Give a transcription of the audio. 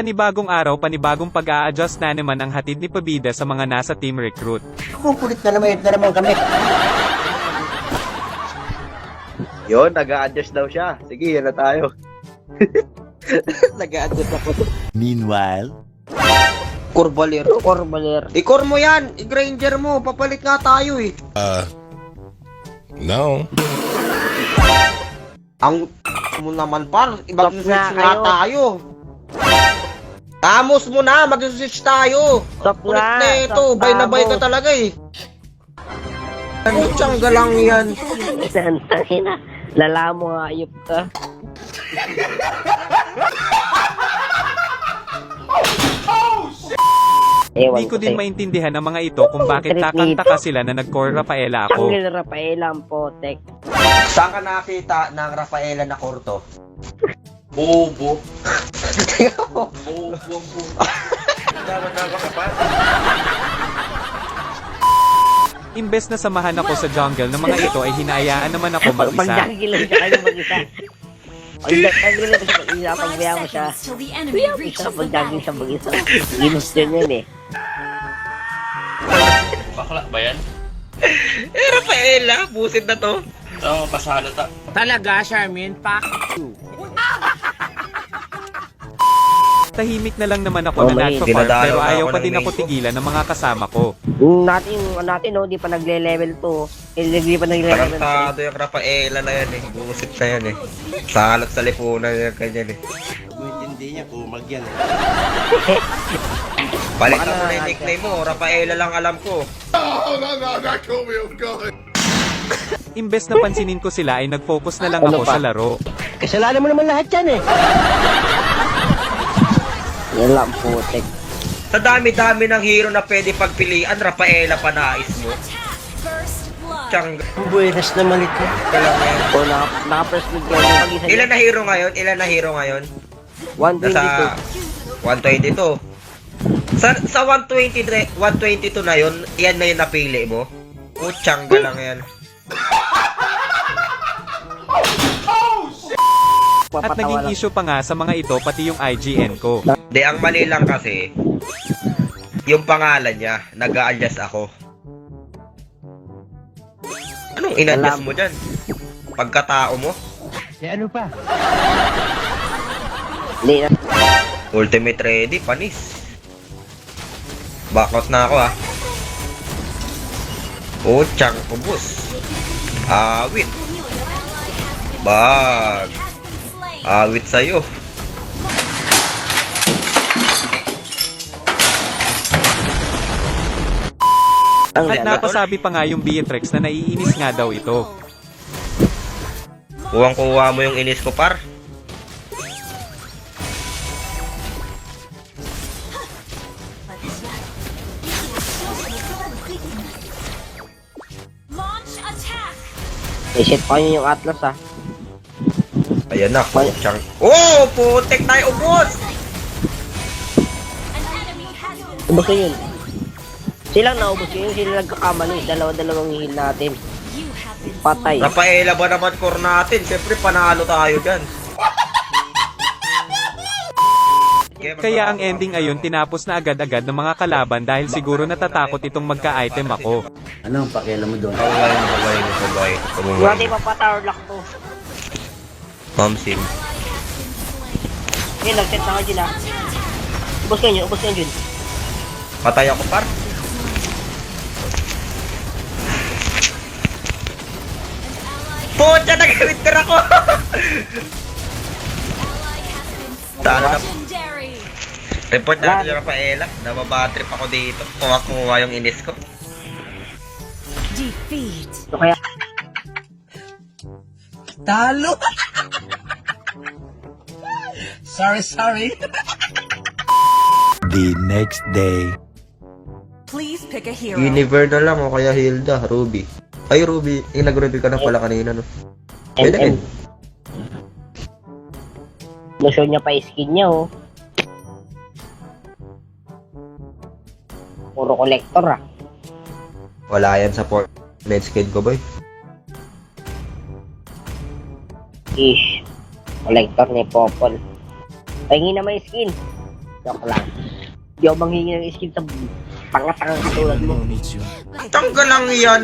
Panibagong araw, panibagong pag-a-adjust na naman ang hatid ni Pabida sa mga nasa team recruit. Kukulit na naman kami. Yun, nag-a-adjust daw siya. Sige, yan na tayo. Nag-a-adjust ako. Meanwhile, Corvalir. I-core mo yan. I-granger mo. Papalit nga tayo eh. no. Ang mo naman par. Stop Mag-switch na nga kayo. tayo. Tamos mo na. Mag-switch tayo. Stop Kulit na. na ito. Stop Bay na bay ka tamos. talaga eh. Ano tiyangga lang yan? Tangina. Lala mo nga, ayop ka. Ewan Hindi ko din sa'yo. maintindihan ang mga ito kung bakit kakanta sila na nag-core Rafaela ako. Angel Rafaela ang potek. Saan ka nakita ng Rafaela na korto? Bobo. Tingnan mo. Bobo. Dapat napakapal. Imbes na samahan ako sa jungle ng mga ito ay hinayaan naman ako mag-isa. Pag-jungle lang siya kayo mag-isa. Pag-jungle lang siya mag-isa. Pagbayaan mo siya. Till the enemy Bayaan mo reaches siya the pag-jungle siya battlefield. mag-isa. Ginusto yun eh. Bakla ba yan? Rafaela, busit na to. Oo, pasalo ta. Talaga, Charmin? Pak. Tahimik na lang naman ako Oh, na may nagpa-farm dinadalaw pero na ayaw ako pa ng din ako lane ko. tigilan ng mga kasama ko. Natin, di pa nagle-level 2. Hindi pa nagle-level 3. Tarantado yung Rafaela na yan eh. Busit na yan eh. Salat sa lipunan yan kanyan eh. Hindi niya kumag yan eh. Palitan mo na yung nickname mo. Rafaela lang alam ko. Imbes na pansinin ko sila ay nag-focus na lang Ano ako pa? sa laro. Kasalanan mo naman lahat yan eh. Yan lang potek. Sa dami-dami ng hero na pwede pagpilian, Rafaela pa nais mo. First blood. Tiyangga Buenas naman ito. lang yan. O, naka-first mid ka rin. Pag-isa Ilan na hero ngayon? Ilan na hero ngayon? 122. Nasa 122. Sa 122 na yun, yan na yung napili mo? Tiyangga lang yan. At naging issue pa nga sa mga ito pati yung IGN ko. Di, ang mali lang kasi, yung pangalan niya, nag-a-adjust ako. Anong in-adjust mo dyan? Pagkatao mo? Hindi na. Ultimate ready, panis. Backout na ako ha. Chang, ubus. Awit. Bag. Awit sa'yo. At napasabi pa nga yung Beatrix na naiinis nga daw ito. Kuwang-kuha mo yung inis ko, par. Launch attack. I-shit pa yun yung Atlas ah. Ayan na, Chang. Oh, putek tayo, ubos! An enemy has been Ubus yun. Silang naubos yun. Sila nagkakamali. Dalawa-dalawang heal natin. You have been Patay. Rafaela ba naman core natin? Siyempre, panalo tayo dyan. Kaya ang ending ayon tinapos na agad-agad ng mga kalaban dahil siguro natatakot itong magka-item ako. Anong pakialam mo doon? Kabay. Hindi pa pa-tower lock to. Mamsim. Okay, nag-set na ka dyan ah. Ubus ka yun. Ubus ka yun. Patay ako, par. Pucha, nag-winter ako! Talo na. legendary. Report natin yung Rafaela. Nababatrip ako dito. Kuha yung inis ko. Defeat. So kaya, Talo! sorry. The next day. Please pick a hero. Univer na lang o kaya Hilda, Ruby. Ay, Ruby. Yung nag-Ruby ka na pala kanina, no? Pwede MM. rin. Lusyo niya pa skin niya oh. Puro collector ah. Wala yan sa med skin ko, boy. Ish. Collector ni Popol. Pahingin na may skin. Joke lang. Di ako manghingi ng skin sa pangatang katulad mo. Tanggal lang yan.